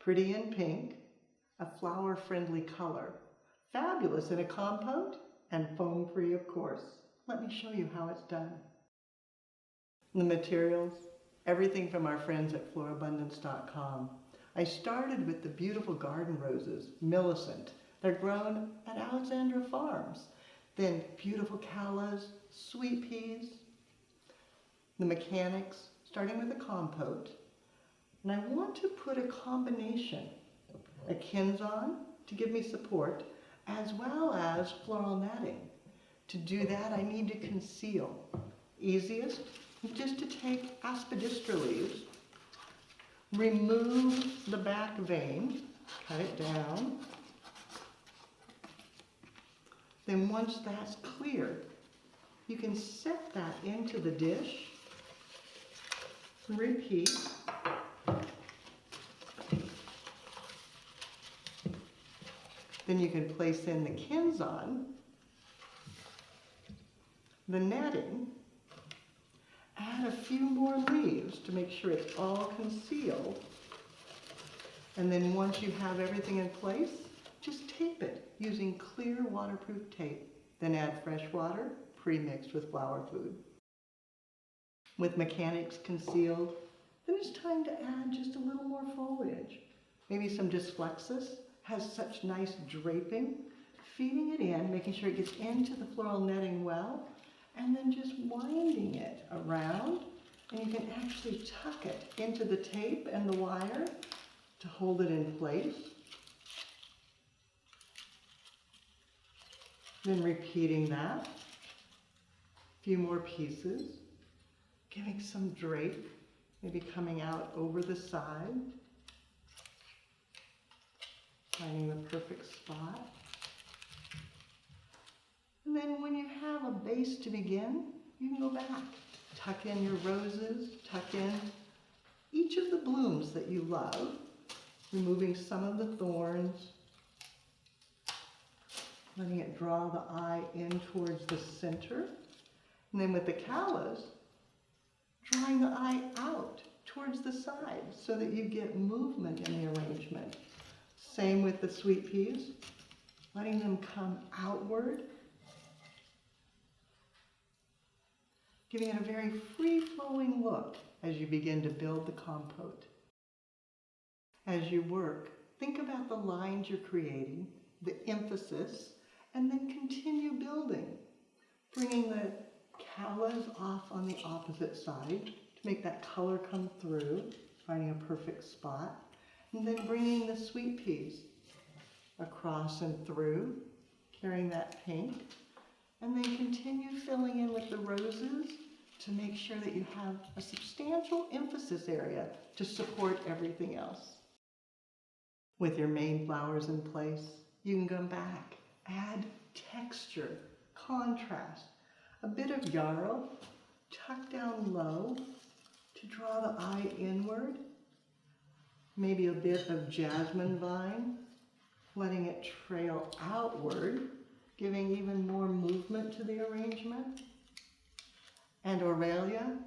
Pretty in pink, a flower-friendly color, fabulous in a compote, and foam-free, of course. Let me show you how it's done. The materials, everything from our friends at florabundance.com. I started with the beautiful garden roses, Millicent. They're grown at Alexandra Farms. Then beautiful callas, sweet peas, the mechanics, starting with a compote. And I want to put a combination, a kinson to give me support, as well as floral netting. To do that, I need to conceal. Easiest is just to take aspidistra leaves, remove the back vein, cut it down. Then once that's clear, you can set that into the dish and repeat. Then you can place in the kinson, the netting, add a few more leaves to make sure it's all concealed. And then once you have everything in place, just tape it using clear waterproof tape. Then add fresh water, pre-mixed with flower food. With mechanics concealed, then it's time to add just a little more foliage. Maybe some deflexus, has such nice draping. Feeding it in, making sure it gets into the floral netting well, and then just winding it around. And you can actually tuck it into the tape and the wire to hold it in place. Then repeating that, a few more pieces, giving some drape, maybe coming out over the side, finding the perfect spot. And then when you have a base to begin, you can go back. Tuck in your roses, tuck in each of the blooms that you love, removing some of the thorns, letting it draw the eye in towards the center. And then with the callas, drawing the eye out towards the side so that you get movement in the arrangement. Same with the sweet peas, letting them come outward, giving it a very free-flowing look as you begin to build the compote. As you work, think about the lines you're creating, the emphasis, and then continue building, bringing the callas off on the opposite side to make that color come through, finding a perfect spot, and then bringing the sweet peas across and through, carrying that pink, and then continue filling in with the roses to make sure that you have a substantial emphasis area to support everything else. With your main flowers in place, you can come back, add texture, contrast, a bit of yarrow, tuck down low to draw the eye inward, maybe a bit of jasmine vine, letting it trail outward, giving even more movement to the arrangement. And orlaya,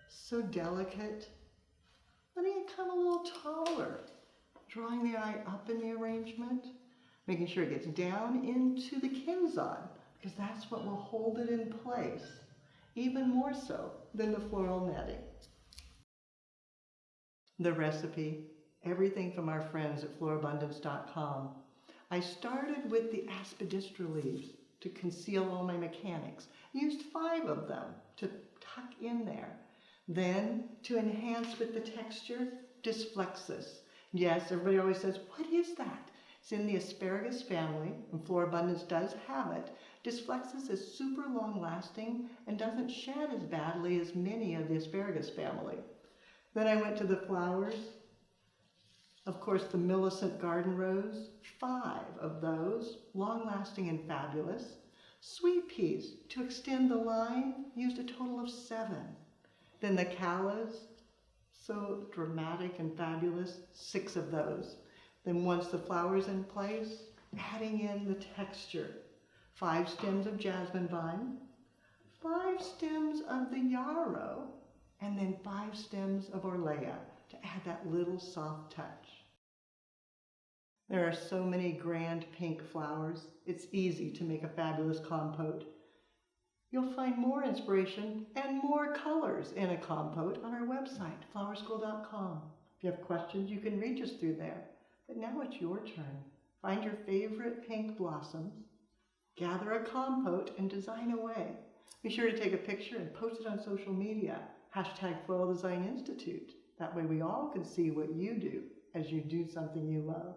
so delicate, letting it come a little taller, drawing the eye up in the arrangement, making sure it gets down into the kinson, because that's what will hold it in place, even more so than the floral netting. The recipe, everything from our friends at florabundance.com. I started with the aspidistra leaves to conceal all my mechanics. I used 5 of them to tuck in there. Then, to enhance with the texture, deflexus. Yes, everybody always says, what is that? It's in the asparagus family, and Florabundance does have it. Deflexus is super long lasting and doesn't shed as badly as many of the asparagus family. Then I went to the flowers. Of course, the Millicent garden rose, 5 of those, long-lasting and fabulous. Sweet peas, to extend the line, used a total of 7. Then the callas, so dramatic and fabulous, 6 of those. Then once the flower's in place, adding in the texture. 5 stems of jasmine vine, 5 stems of the yarrow, and then 5 stems of orlaya. to add that little soft touch. There are so many grand pink flowers. It's easy to make a fabulous compote. You'll find more inspiration and more colors in a compote on our website, flowerschool.com. If you have questions, you can reach us through there. But now it's your turn. Find your favorite pink blossoms, gather a compote, and design away. Be sure to take a picture and post it on social media. #Floral Design Institute. That way we all can see what you do as you do something you love.